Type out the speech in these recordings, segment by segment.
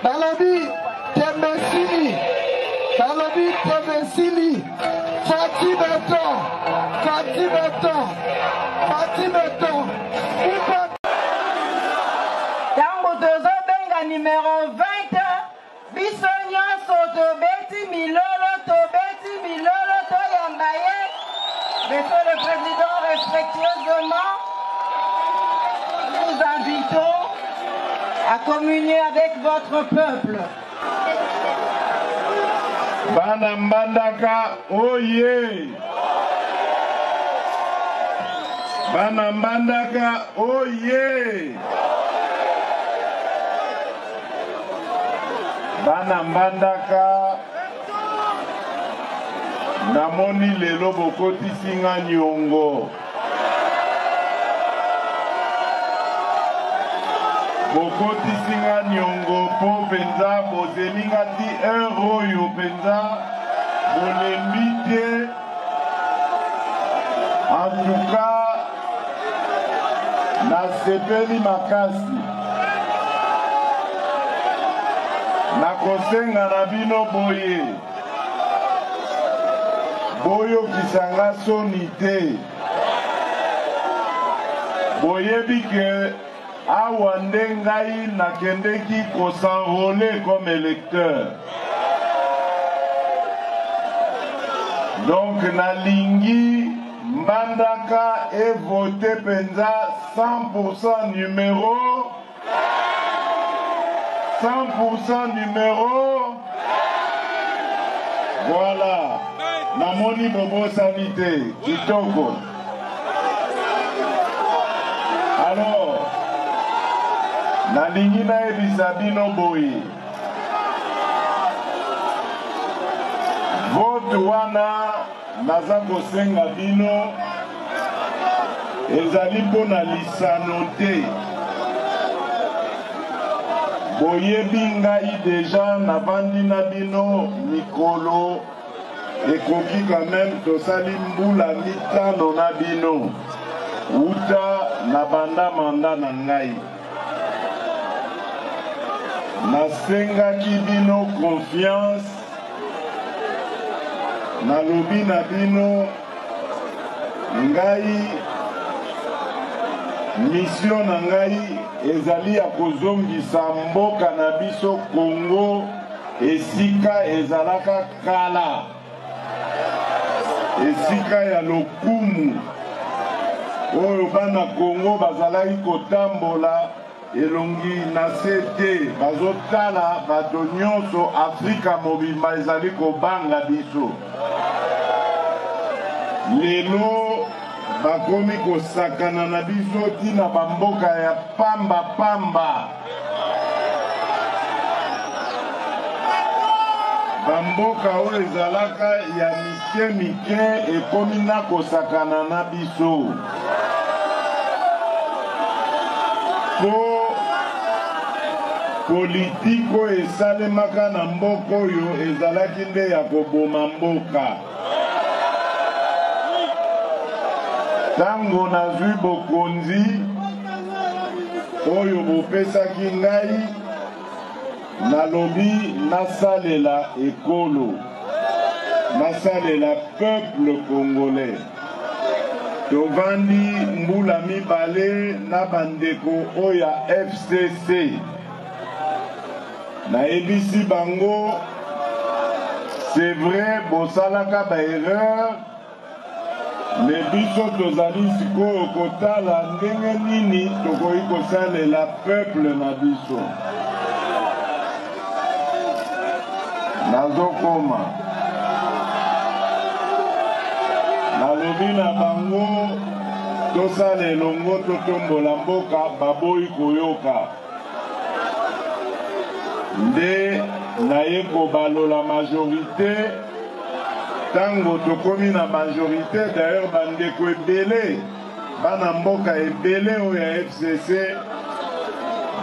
Balobi Tembesili, Balobi Tembesili, Fati Beton, Fati Beton, Fati Beton. Tango tozo benga numéro 20, Bisogna Sotobeti Milolo, Tobeti Milolo, Toyambaye. Monsieur le Président, respectueusement, nous invitons à communier avec votre peuple. Bana Mbandaka, oye! Bana Mbandaka, oye! Bana Mbandaka, namoni lelo bokoti singa nyongo. Bokoti singa nyongo po penza bozelinga ti euro penza bolemite. En tout cas, nasepeli makasi. Nakosenga na bino boye. Boyo kisanga soni te. Boyebi ke awa nde ngai nakendeki kosanrole comme électeur. Donc nalingi Mbandaka et voté penza 100% numéro 100% numéro. Voilà. Namoni bobo sanité. Kitoko. Alors, nalingi na ebisabino boyi. Vote wana naza kosenga bino ezali mpona lisano te. Boyebi ngai deja navandi na bino mikolo ekoki quand même tosali mbula mitano na bino uta na banda manda na ngai. Nasengaki bino confiance, nalobi na bino ngai mission na ngai ezali ya kozongisa mboka na biso Congo esika ezalaka kala, esika ya lokumu oyo bana Congo bazalaki kotambola elongi na se te, bazotala bato nyonso Afrika mobimba ezali kobanga biso. Lelo bakomi kosakana na biso tina bamboka ya pamba. Bamboka oyo ezalaka ya mike ekomi na kosakana na biso. Po politiko esalemaka na mboka oyo ezalaki nde ya koboma mboka. Tango nazwi bokonzi oyo bopesaki ngai, nalobi nasalela ekolo, nasalela peuple congolais. Tovandi mbula mibale na bandeko oya FCC. Naebisi bango, c'est vrai bosalaka ba erreur, mais biso tozali sikoyo kotala ndenge nini tokoki kosalela peuple na biso. Nazokoma nalobi na bango tosala elongo totombola mboka baboyi koyoka. Nde naye kobalola majorité. Tango tokomi na majorité, d'ailleurs bandeko ebele bana mboka ebele oyo ya FCC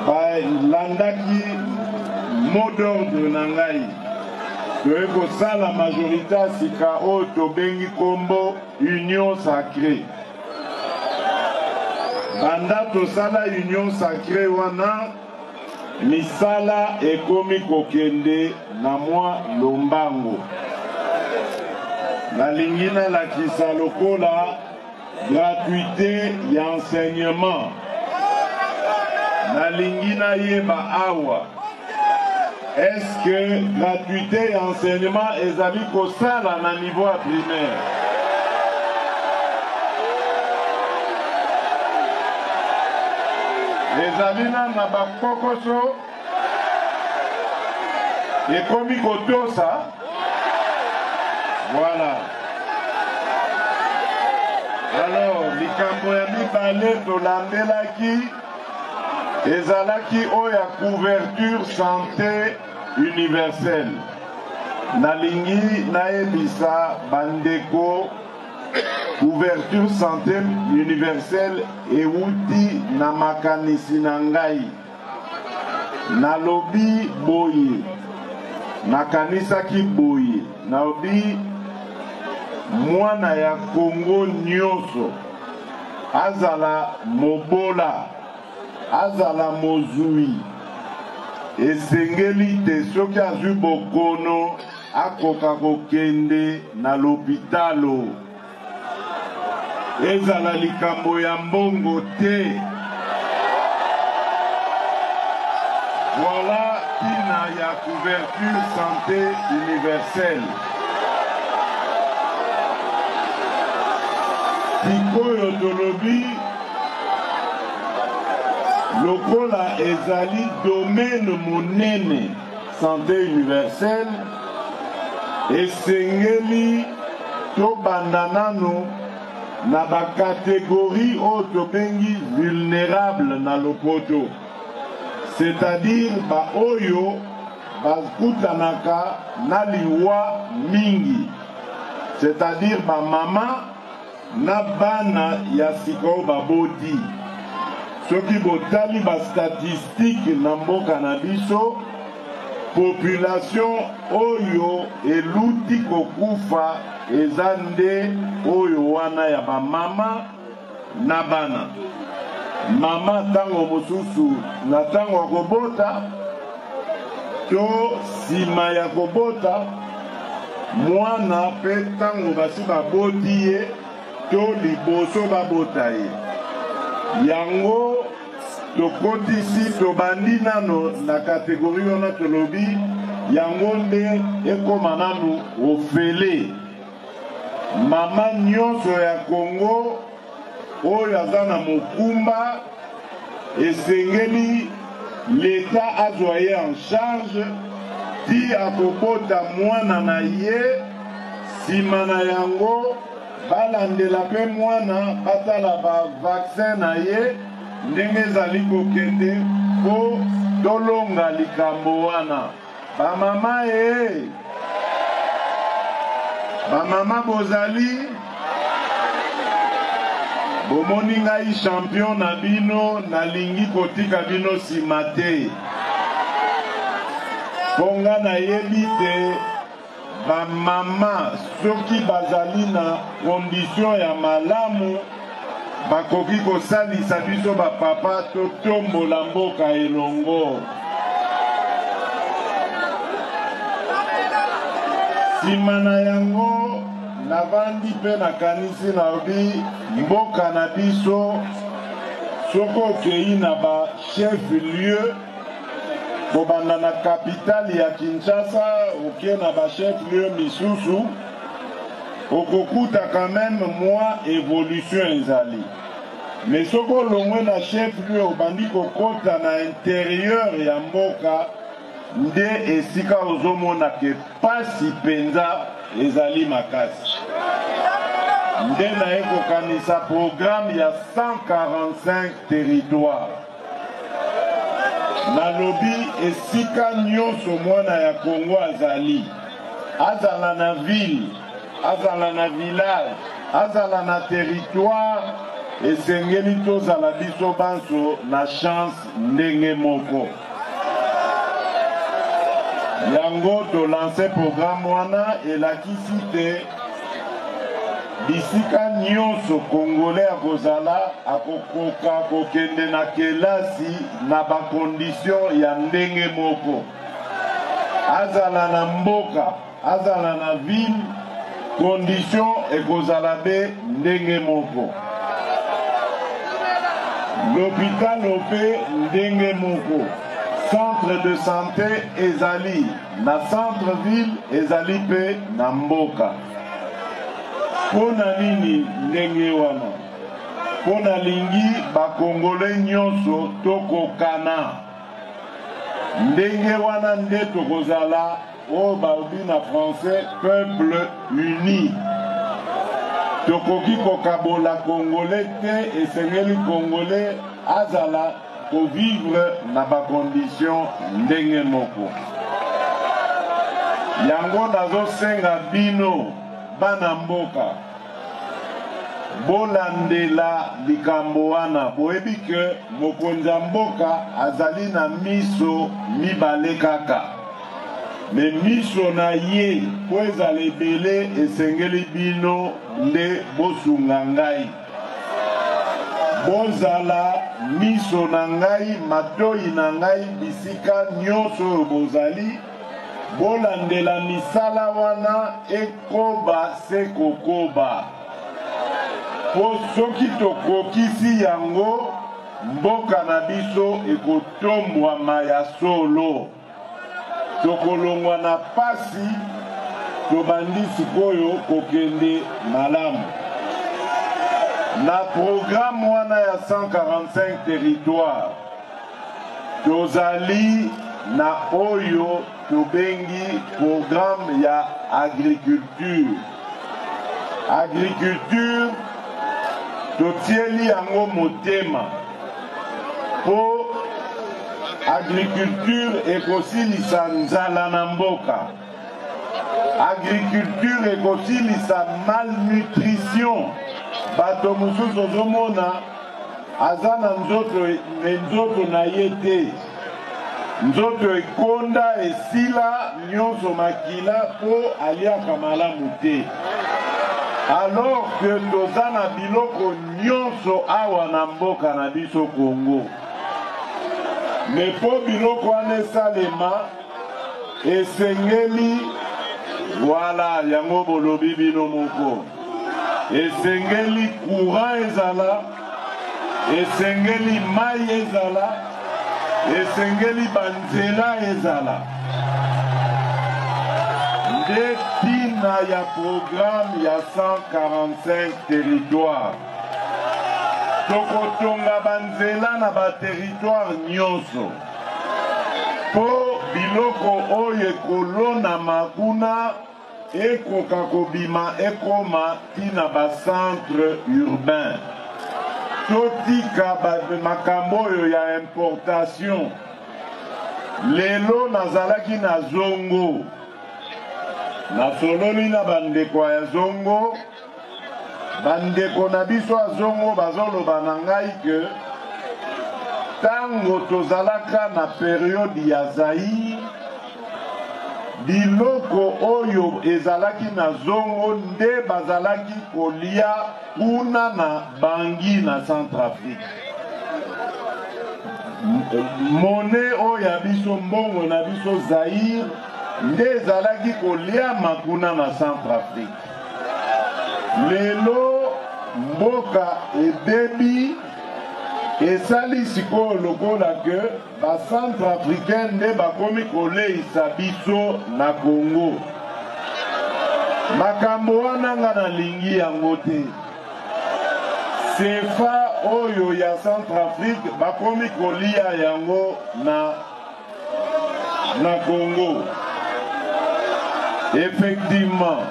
balandaki mot d'ordre na ngai. Toye kosala majorité asika oyo tobengi kombo union sacrée. Banda tosala union sacrée wana misala ekomi kokende na mwa lombango. Nalingi nalakisa lokola gratuité ya enseignement. Nalingi nayeba awa. Est-ce que gratuité ya enseignement ezali kosala na niveau ya primaire? Ezali na bakokoso ekomi kotosa. Voilà. Alors, likambo ya mibale tolandelaki ezalaki oya couverture santé universelle. Nalingi nayebisa bandeko couverture santé universelle euti na makanisi na ngai. Nalobi boye. Nakanisaki boye. Nalobi mwana ya Congo nyonso azala mobola azala mozui esengeli te soki azwi bokono akoka kokende na lopitalo ezala likambo ya mbongo te. Voilà tina ya couverture santé universelle. Sikoyo tolobi lokola ezali domaine monene santé universelle esengeli tobanda nano na bakatégorie oyo tobengi vulnérable na lopoto, c'est-à-dire baoyo bakutanaka na liwa mingi, c'est-à-dire bamama na bana ya sikoyo baboti. Soki botali ba statistique na mboka na biso, population oyo eluti kokufa eza nde oyo wana ya bamama na bana. Mama tango mosusu na tango ya kobota to sima ya kobota, mwana pe tango basi baboti ye to liboso babota ye. Yango tokotisi tobandi nano na kategori wana tolobi yango nde ekoma nanu ofele. Mama nyonso ya Congo oyo aza na mokumba esengeli l'État azwa ye en charge ti akobota mwana na ye, sima na yango balandela pe mwana batala ba vaccin na ye ndenge ezali kokende po tolonga likambo wana. Bamama bamama bozali bomoni ngai champion na bino, nalingi kotika bino sima te ponga nayebi te bamama soki bazali na condition ya malamu bakoki kosalisa biso bapapa totombola mboka elongo. Sima na yango navandi pe nakanisi na obi mboka na biso soko okei na ba chef lieu kobanda na capitale ya Kinshasa okie na ba chef lieu misusu okokuta quand même moi évolution ezali. Mais soko longwe na chef lieu obandi kokota na intérieur ya mboka nde esika ozomona ke pasi penza ezali makasi. Nde na ekokanisa programme ya 145 territoires. Nalobi esika nyonso mwana ya Congo azali, azala na ville, azala na village, azala na territoire, esengeli tozala biso banso na chance ndenge moko. Yango to lancer programme wana elakisi te bisika nyonso congolais akozala akokoka kokende na kelasi na bakondition ya ndenge moko, azala na mboka azala na ville, condition ekozala be ndenge moko. L'hôpital mpe ndenge moko, centre de santé ezali na centre ville ezali pe na mboka. Pona nini ndenge wana? Pona lingi bakongole nyonso tokokana. Ndenge wana nde tokozala o babi na français peuple uni. Tokoki kokabola congolais te esengeli congolais azala ko vivre na ba condition ndenge moko. Yango nazosenga bino bana mboka bolandela likambo wana, boyebi ke mokonzi ya mboka azali na miso mibale kaka, me miso na ye po ezala ebele esengeli bino nde bosunga ngai. Bozala miso na ngai, matoi na ngai bisika nyonso oyo bozali, bolandela misala wana ekoba se kokoba. Po soki tokokisi yango, mboka na biso ekotombwama ya solo. Tokolongwa na pasi, tobandi sikoyo kokende malamu. Na programme wana ya 145 territoire, tozali na oyo tobengi programme ya agriculture. Agriculture totieli yango motema po agriculture ekosilisa nzala na mboka. Agriculture ekosilisa malnutrition. Bato mosusu ozomona aza na nzoto na ye te, nzoto ekonda esila nyonso makila po aliaka malamu te. Alors que toza na biloko nyonso awa na mboka na biso Congo, me po biloko wana esalema esengeli wala yango bolobi bino moko. Esengeli courant ezala, esengeli mai ezala, esengeli banzela ezala. Nde tina ya programme ya 145 territoire. Tokotonga banzela na ba territoire nyonso. Po biloko oyo ekolona makuna ekoka kobima ekoma tina ba centre urbain. Totika makambo oyo ya importation. Lelo nazalaki na zongo, nasololi na bandeko ya zongo, bandeko na biso ya zongo bazoloba na ngai ke tango tozalaka na periode ya Zaïre, biloko oyo ezalaki na zongo nde bazalaki kolia kuna na Bangui na Centrafrique. Monnaie oyo ya biso mbongo na biso Zaïre nde ezalaki kolia makuna na Centrafrique. Lelo mboka ebebi esali sikoyo lokola ke ba Centrafricain nde bakomi koleisa biso na Congo. Makambo wana nga nalingi yango te. CFA oyo ya Centrafrique bakomi kolia yango na Congo. Effectivement,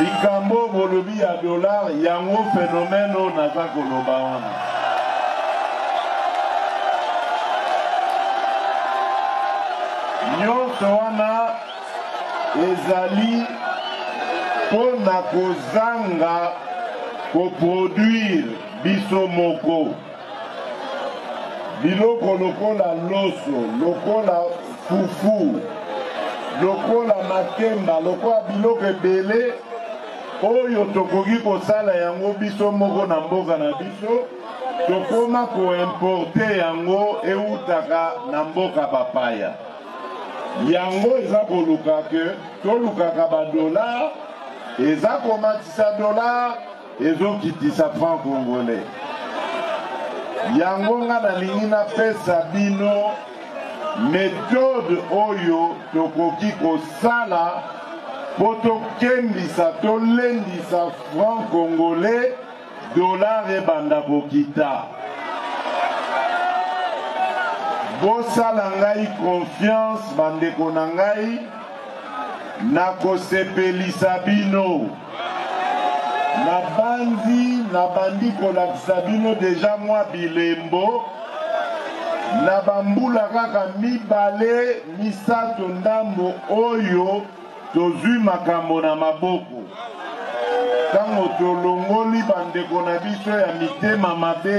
likambo bolobi ya dollar yango phénomène naza koloba wana. Nyonso wana ezali pona kozanga koproduire biso moko. Biloko lokola loso, lokola fufu, lokola makemba, lokola biloko ebele oyo tokoki kosala yango biso moko na mboka na biso tokoma koimporte yango eutaka na mboka bapaya yango eza koluka ke tolukaka badolar eza komatisa dolar ezokitisa franc congolais yango nga nalingi napesa bino méthode oyo tokoki kosala po tokembisa tolendisa franc congolais dollar ebanda kokita bosala ngai confiance bandeko na ngai nakosepelisa bino nabandi kolakisa bino deja mwa bilembo na bambula kaka mibale misato ndambo oyo tozwi makambo na maboko ntango tolongoli bandeko na biso ya mitema mabe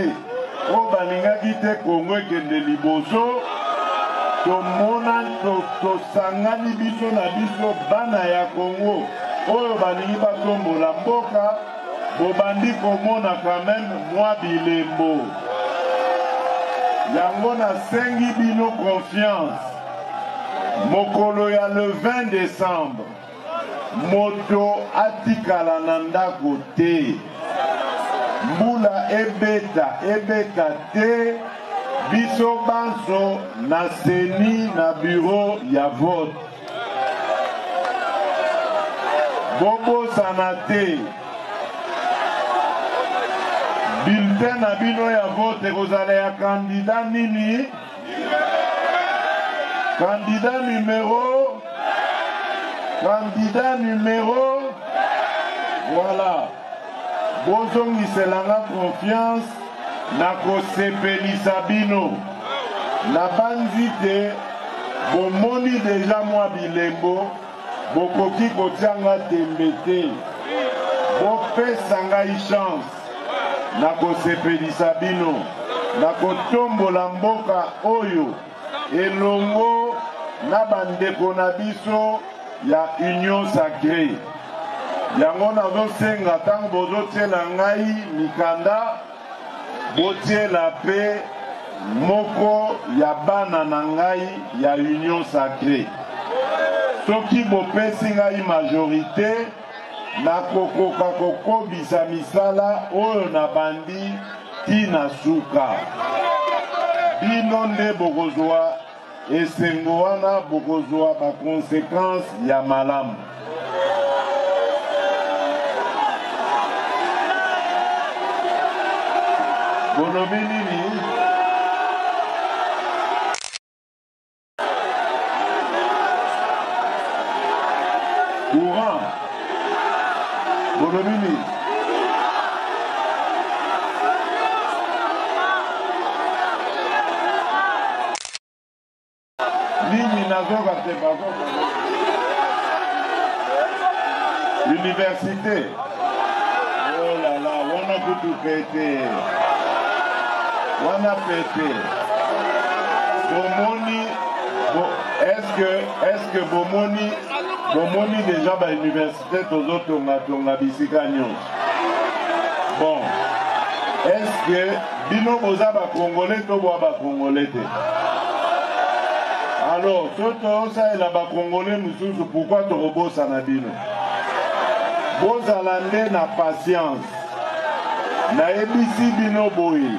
oyo balingaki te kongo ekende liboso tomona tosangani biso na biso bana ya kongo oyo balingi batombola mboka bobandi komona quand même mwa bilembo yango nasengi bino confiance mokolo ya le 20 décembre moto atikala na ndako te mbula ebeta te biso banso na seni na bureau ya vote bobosana te bulletin na bino ya vote ekozala ya kandida nini candidat numéro voilà bozongiselanga confiance nakosepelisa bino nabanzi te bomoni deja mwa bilembo bokoki kotianga tembe te bopesa ngai chance nakosepelisa bino nakotombola mboka oyo elongo na bandeko na biso ya union sacrée yango nazosenga ntango bozotiela ngai mikanda botiela mpe moko ya bana na ngai ya union sacrée soki bopesi ngai majorité nakokoka kokobisa misala oyo na bandi tina suka bino nde bokozwa esengo wana bokozwa bakonsequence ya malamu bolobi nini courant bolobi nini nini nazoka te bazoka université oh là là wana kutu pete wana pete bomoni est-ce que bomoni déjà ba université tozotonga bisika nyonso bon est-ce que bino boza bakongolais to boa bakongolais te alors soto osalela bakongolais mosusu pourquoi tokobosana bino bozala nde na patience nayebisi bino boye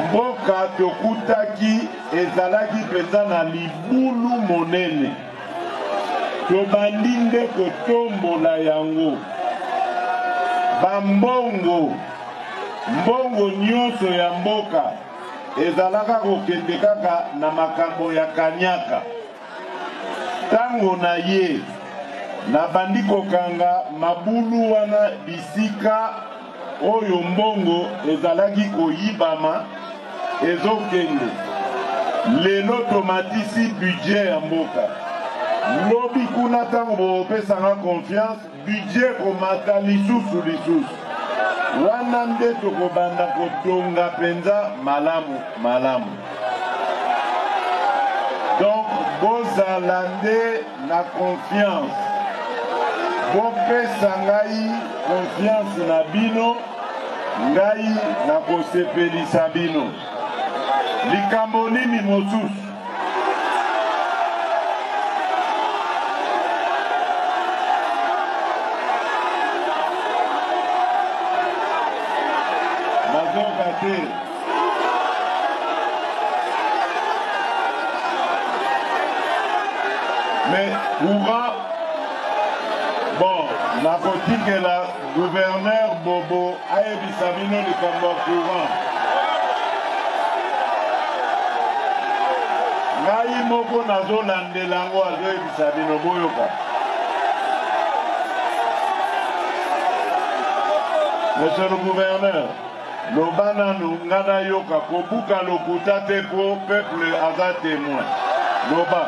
mboka tokutaki ezalaki mpenza na libulu monene tobandi nde kotombola yango bambongo mbongo nyonso ya mboka ezalaka kokende kaka na makambo ya kanyaka ntango na ye nabandi kokanga mabulu wana bisika oyo mbongo ezalaki koyibama ezokende lelo tomatisi budget ya mboka lobi kuna ntango bopesanga confiance budget komata lisusu wana nde tokobanda kotonga mpenza malamu donc bozala nde na confiance bopesa ngai confiance na bino ngai na kosepelisa bino likambo nini mosusu nazoka te mais courant bon nakotikela gouverneur Bobo ayebisa bino likambo ya courant ngai moko nazolandela yango azoyebisa bino boyoka monsieur le gouverneur loba nanu nga nayoka kobuka lokuta te po peuple aza témoin loba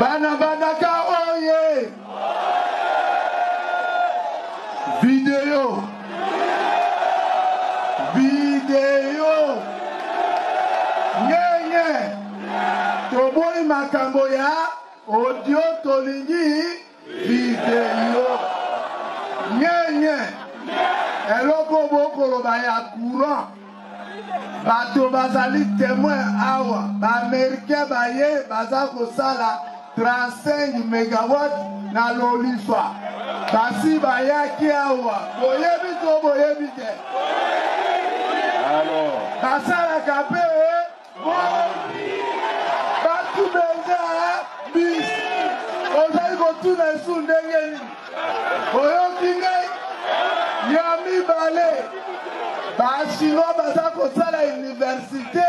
Bana Banaka oye! Vidéo! Nye! Toboi makambo ya audio tolingi vidéo! Nye! Eloko bokoloba ya courant! Bato bazali témoin awa! Ba Américain baye baza kosala 35 mégawatts na lolifa. Basi bayaki awa. Boyebi to boyebi te. alors Basala kape. Batu benza bis. Ozali kotuna esu ndenge nini. Boyoki ngai. Yami bale. Bachinois baza kosala université.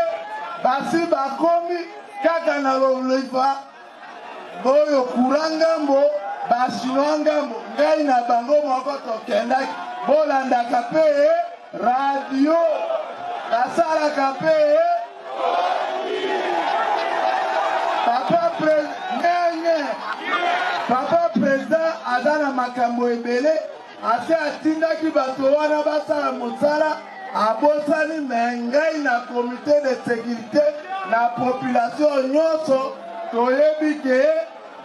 Basi bakomi kaka na lolifa. Boyo kurangambo, bashinoangambo, ngai na bango moko tokendaki, bolandaka pe radio, basalaka pe papa président aza na makambo ebele, ase atindaki bato wana basala mosala, abosani me ngai na comité de sécurité na population nyonso toyebi ke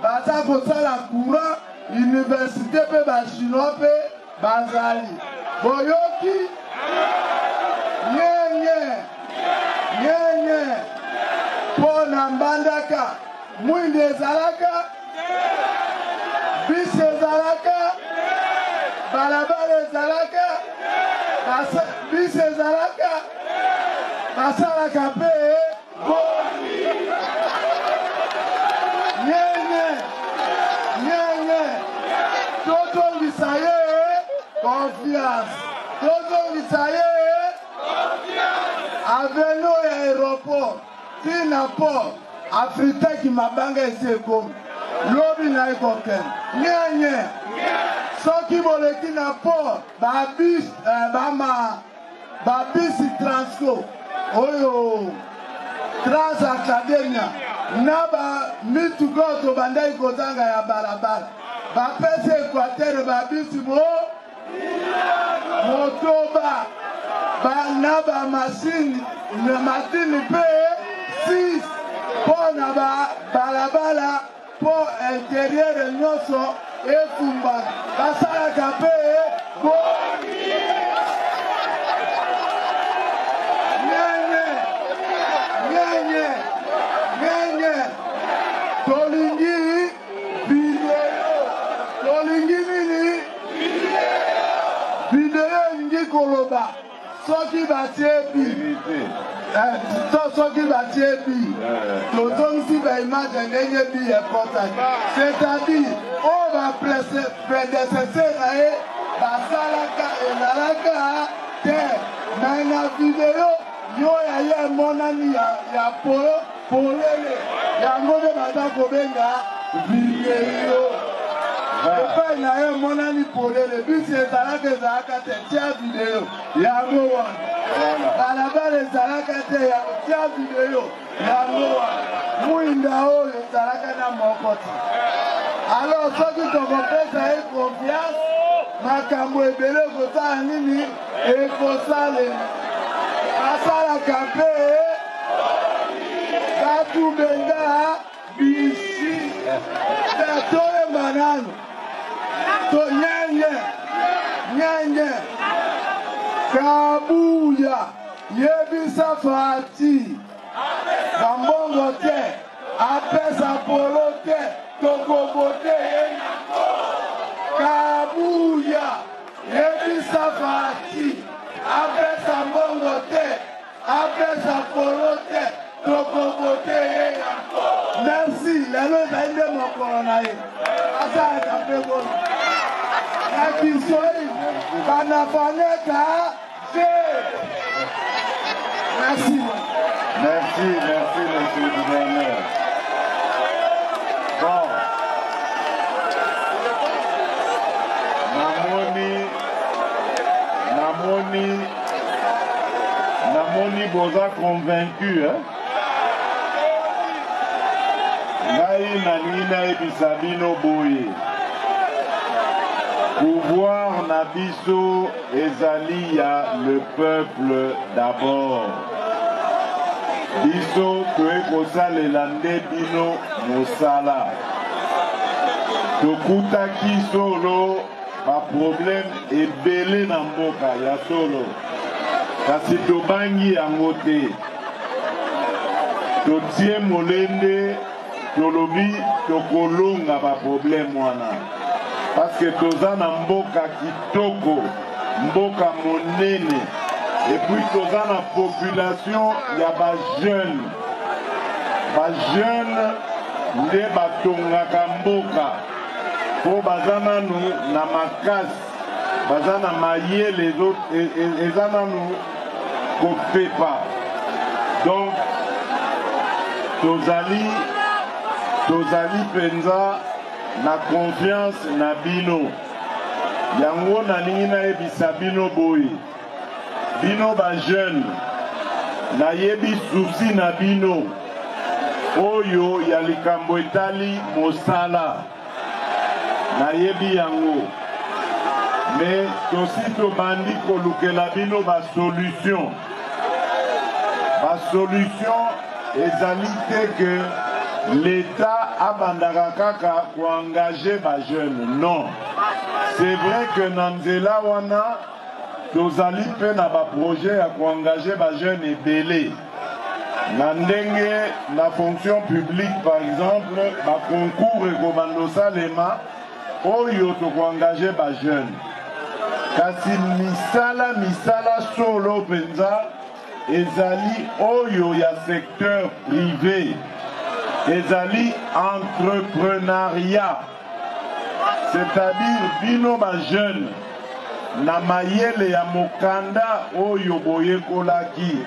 baza kosala courant université pe bachinois pe bazali boyoki nyenye mpo na mbandaka mwindi ezalaka bisi ezalaka balabala ezalaka bisi ezalaka basalaka pe tozongisa ye confiance tozongisa ye aveno ya aéroport tina port afritaki mabanga esi ekomi lobi na ekokende nyenye soki boleki na port babisi transco oyo transacademia na bamituka oyo tobandaki kozanga ya balabala bapesi Équateur babisi motoba na bamasini mpe 6 mpo na balabala mpo interieur nyonso efumbana basalaka mpe nyenye tolingi video elingi koloba soki batie bi tozongisi baimage ndenge bi ekotaki c'est-à-dire oyo baprédécesseur na ye basalaka ezalaka te me na video yo yaye emonani ya polele yango nde baza kobenga video epai na ye emonani polele bisi ezalaka te tia video yango wana balabala ezalaka te tia video yango wana mwinda oyo ezalaka na moko te alors soki tokopesa ye confiance makambo ebele kosala nini ekosalema asalaka mpe batubenga bisi toyemba nano to nyenye kabuya yebisa fati bambongo te apesa polo te tokobo te kabuya yebisa fati apesa mbongo te apesa polo te tokobo te merci lelo ezali nde mokolo na ye asalaka mpe bono na kisoi banafaneka te. Merci. Merci, monsieur le gouverneur. Bon. Namoni boza convaincu, hein? Ngai nalingi nayebisa bino boye. Pouvoir na biso ezali ya le peuple d'abord. Biso toye kosalela nde bino mosala. Tokutaki solo ba problème ebele na mboka ya solo. Kasi tobangi yango te. Totie molende tolobi tokolonga ba problème wana. Parce que toza na mboka kitoko, mboka monene, et puis toza na population ya ba jeune nde batongaka mboka, po baza nanu na makasi, baza na mayele eza nanu kopepa. Donc tozali penza na confiance na bino. Yango nalingi nayebisa bino boye. Bino ba jeune nayebi souci na bino oyo ya likambo etali mosala. Nayebi yango. Mais tosi tobandi kolukela bino ba solution. Ba solution ezali te que l'État abandaka kaka pour engager ba jeunes. Non. C'est vrai que Nanzela wana tozali pe na ba projet ya engager ba jeunes ebele. Na ndenge na fonction publique par exemple, ba concours ekobando salema oyo to engager ba jeunes. Kasi misala solo penza ezali oyo ya secteur privé. Ezali entrepreneuriat, c'est-à-dire bino ba jeune na mayele ya mokanda oyo boyekolaki,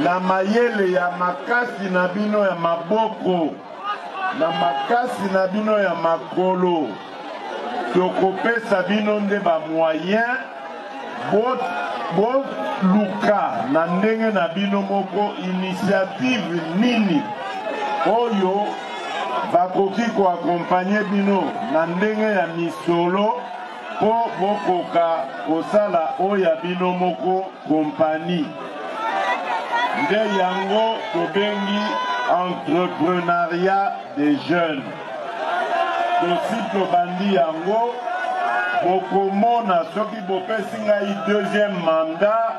na mayele ya makasi na bino ya maboko, na makasi na bino ya makolo, tokopesa bino nde ba moyen bo luka na ndenge na bino moko initiative nini oyo bakoki koakompanye bino na ndenge ya misolo po bokoka kosala oyo ya bino moko kompani. Nde yango tobengi entrepreneuriat des jeunes. Tosi tobandi yango bokomona soki bopesi ngai deuxième mandat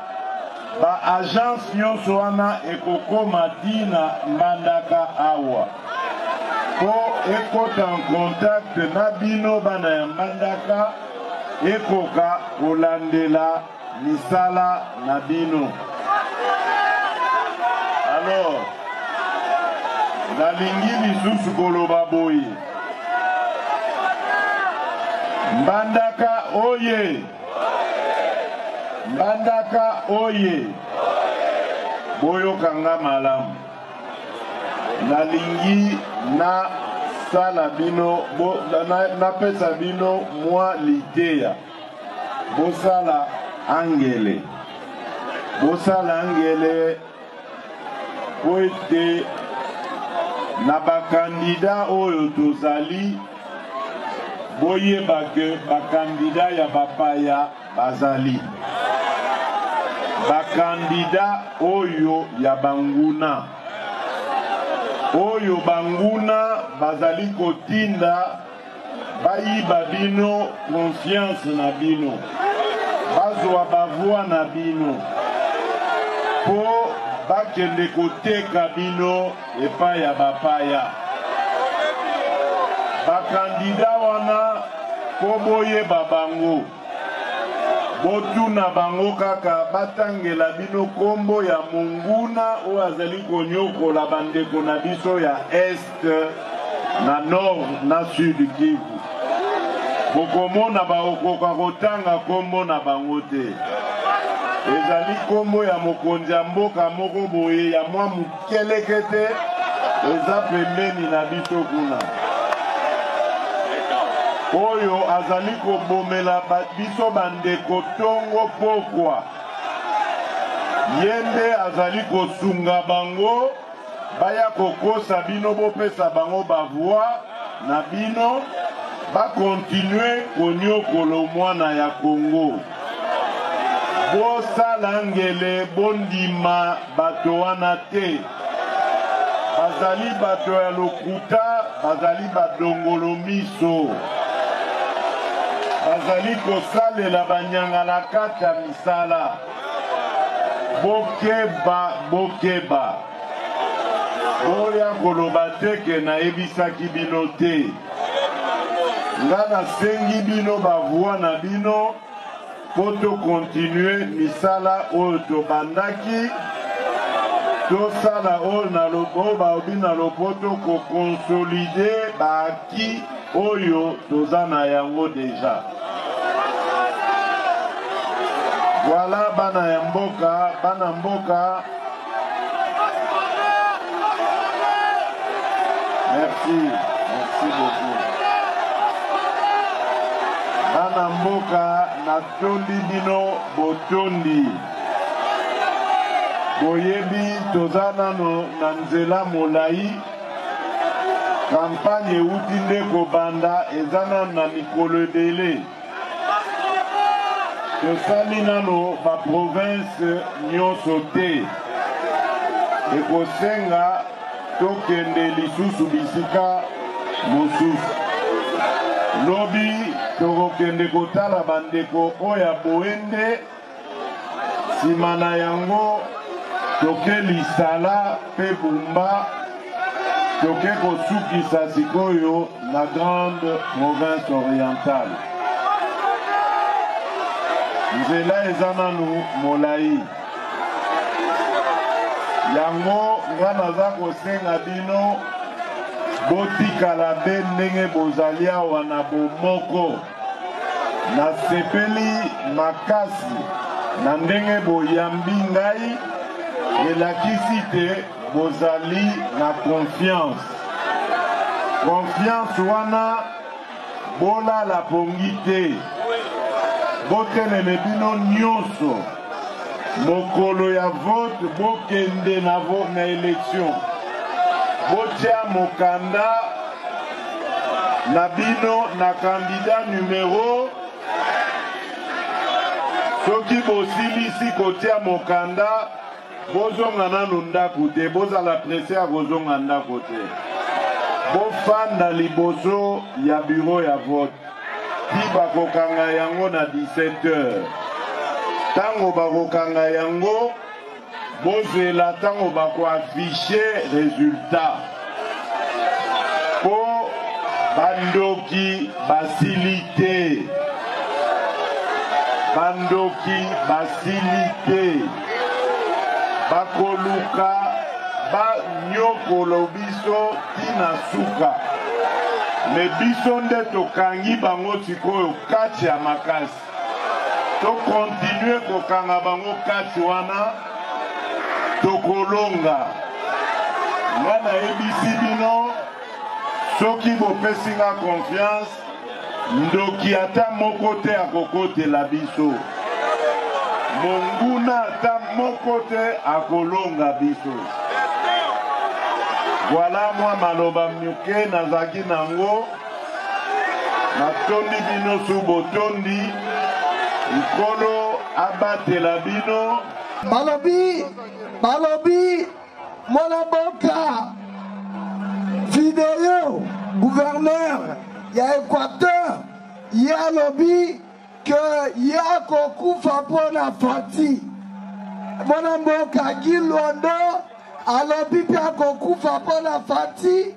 ba agence nyonso wana ekokoma tina Mbandaka awa po ekota en contact na bino bana ya Mbandaka ekoka kolandela misala na bino. Alors nalingi lisusu koloba boye, Mbandaka oye! Mbandaka oye! Boyokanga malamu. Nalingi na sala bino, na pesa bino mwa litea. Bosala angele. Bosala angele po ete na bakandida oyo tozali boye bake bakandida ya bapaya bazali. Bakandida oyo ya banguna. Oyo banguna bazali kotinda bayiba bino confiance na bino. Bazwa bavua na bino. Po bakende koteka bino epa ya bapaya. Bakandida wana po boye babango. Botuna bango kaka batangela bino kombo ya munguna o azali konyokola bandeko na biso ya est na nord na sud Kivu. Bokomona baokoka kotanga kombo na bango te. Ezali kombo ya mokonzi ya mboka moko boye ya mwa mukeleke te eza pembeni na biso kuna. Oyo azali kobomela biso bandeko tongo pokwa. Yende azali kosunga bango baya kokosa bino bopesa bango bavoi na bino bakontinue konyokola mwana ya Kongo. Bosala ngele bondima bato wana te. Bazali bato ya lokuta, bazali badongolo miso. Bazali kosalela banyangala kata misala. Bokeba, bokeba. Boya koloba teke na ebisaki bino te. Ngana sengi bino bavua na bino. Poto continue misala oyo tobandaki. Tosala oyo na lobo baobi na lopoto ko consolider baki oyo tozana yango deja. Voilà bana ya mboka, bana mboka. Merci, merci beaucoup. Bana mboka na tondi bino botondi. Boyebi tozana no na nzela molai. Kampagne euti nde kobanda ezana na mikolo dele. Tosali nano ba province nyonso te. Ekosenga tokende lisusu bisika mosusu. Lobi tokokende kotala bandeko oya boende. Simana yango toke lisala pe bumba. Toke kosukisa sikoyo na grande province orientale. Nzela ezananu molai. Yango ngana za kosenga bino botikala be ndenge bozali awa na bomoko. Na sepeli makasi na ndenge boyambi ngai elakisi te bozali na confiance. Confiance wana bola la pongi te. Botelele bino nyonso. Mokolo ya vote bokende na élection. Botia mokanda na bino na candidat numéro. Soki bosilisi kotia mokanda bozonga nanu ndako te, bozala presse ya kozonga ndako te. Bofanda liboso ya bureau ya vote. Ti bakokanga yango na 17h. Tango bakokanga yango, bozela tango bako afficher résultat. Po bandoki basilite. Bandoki basilite. Bakoluka ba nyokolo biso tina suka. Me biso nde tokangi bango sikoyo kati ya makasi. To continue kokanga bango kati wana tokolonga. Ngana ebisi bino soki bopesinga confiance ndoki ata moko te akokotela biso. Monguna ata moko te akolonga biso. Voilà moi maloba mnyuke nazaki nango. natondi bino subotondi ikolo abatela bino balobi mwana mboka vidéo gouverneur ya Équateur ya lobi que ya kokufa pona fati mwana mboka Gilondo alobi pe kokufa pona fati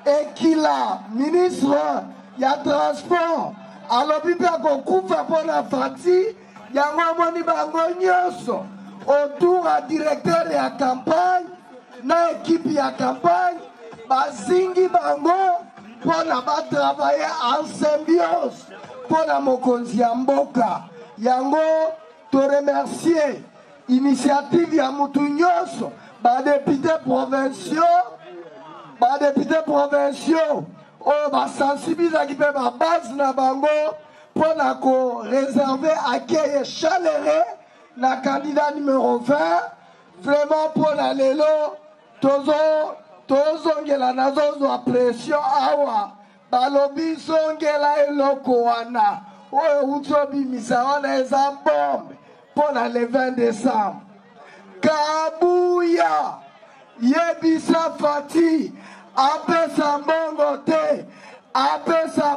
Ekila ministre ya transport alobi pe kokufa pona fati yango moni bango nyonso autour ya directeur ya campagne na équipe ya campagne bazingi bango pona batravailler en symbiose pona mokonzi ya mboka yango to remercier initiative ya mutu nyonso badepute provinciaux oyo basensibilizaki mpe babase na bango mpona koreserve accueil chaleureux na candidat numéro 20 vraiment mpona lelo tozongela nazozwa pression awa balobi zongela eloko wana oyo uti obimisa wana eza bombe mpona le 20 décembre kabuya yebisa fati apesa mbongo te apesa